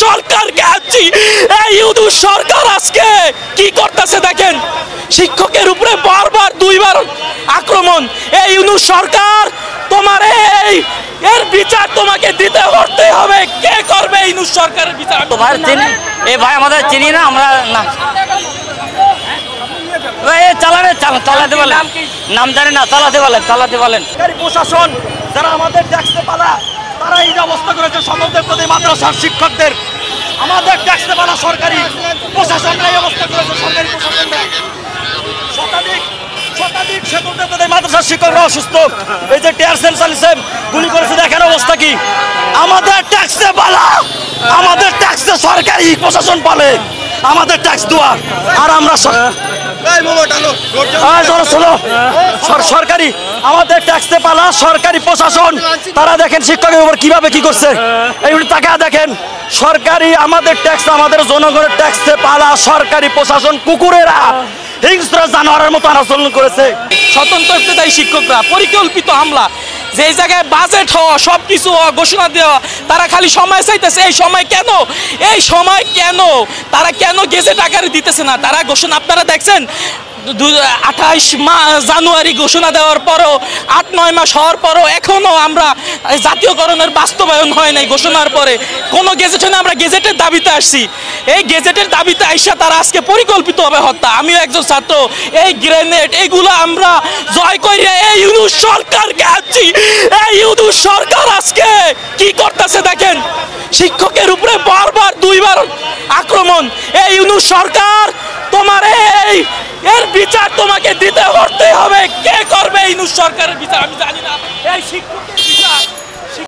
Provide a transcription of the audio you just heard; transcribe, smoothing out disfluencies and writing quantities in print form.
সরকারকে আছি। এই ইউনূস সরকার আজকে কি করতেছে দেখেন, শিক্ষকের উপরে বারবার দুইবার আক্রমণ। এই ইউনূস সরকার তোমার এর বিচার তোমাকে দিতে করতে হবে। কে করবে ইউনূস সরকারের বিচার? তো ভাই চিনি, এই ভাই আমাদের চিনি না, আমরা না চালাতে বলেন, নাম জানি না, চালাতে বলেন। প্রশাসন যারা আমাদের ট্যাক্সে পালা, তারা এই অবস্থা করেছে সমুদ্রের প্রতি মাদ্রাসার শিক্ষকদের। আমাদের ট্যাক্সে পালা সরকারি প্রশাসনরা এই অবস্থা করেছে, সরকারি প্রশাসনরা। শতাধিক সেতুদের প্রতি মাদ্রাসার শিক্ষকরা অসুস্থ। এই যে টিয়ার সেল চালিয়েছে, গুলি করেছে, দেখেন অবস্থা কি। আমাদের ট্যাক্সে পালা, আমাদের ট্যাক্সে সরকারি প্রশাসন পালে, আমাদের ট্যাক্স দেওয়া, আর আমরা সরকারি আমাদের ট্যাক্সে পালা সরকারি প্রশাসন। তারা দেখেন শিক্ষকের উপর কিভাবে কি করছে, এইগুলি টাকা দেখেন। সরকারি আমাদের ট্যাক্স, আমাদের জনগণের ট্যাক্সে পালা সরকারি প্রশাসন কুকুরেরা হিংস্র জানোয়ারের মতো আচরণ করেছে। স্বতন্ত্র ইফতেদায়ী শিক্ষকরা পরিকল্পিত হামলা, যে জায়গায় বাজেট হওয়া, সব কিছু ঘোষণা দেওয়া, তারা খালি সময় চাইতেছে। এই সময় কেন, এই সময় কেন, তারা কেন গেজেট আকারে দিতেছে না? তারা ঘোষণা আপনারা দেখছেন 28 জানুয়ারি ঘোষণা দেওয়ার পরও 8-9 মাস হওয়ার পরও এখনও আমরা জাতীয়করণের বাস্তবায়ন হয় নাই। ঘোষণার পরে কোনো গেজেট হয় না, আমরা গেজেটের দাবিতে আসছি। এই গেজেটের দাবিতে আইসা তারা আজকে পরিকল্পিতভাবে হত্যা। আমিও একজন ছাত্র, এই গ্রেনেড এগুলো আমরা জয় করি। এই ইউনূস সরকারকে আছি। এই ইউনূস সরকার আজকে কি করতেছে দেখেন, শিক্ষকের উপরে বারবার দুইবার আক্রমণ। এই ইউনূস সরকার তোমার এর বিচার তোমাকে দিতে করতে হবে। কে করবে ইউনূস সরকারের বিচার? আমি জানি না। এই শিক্ষকের বিচার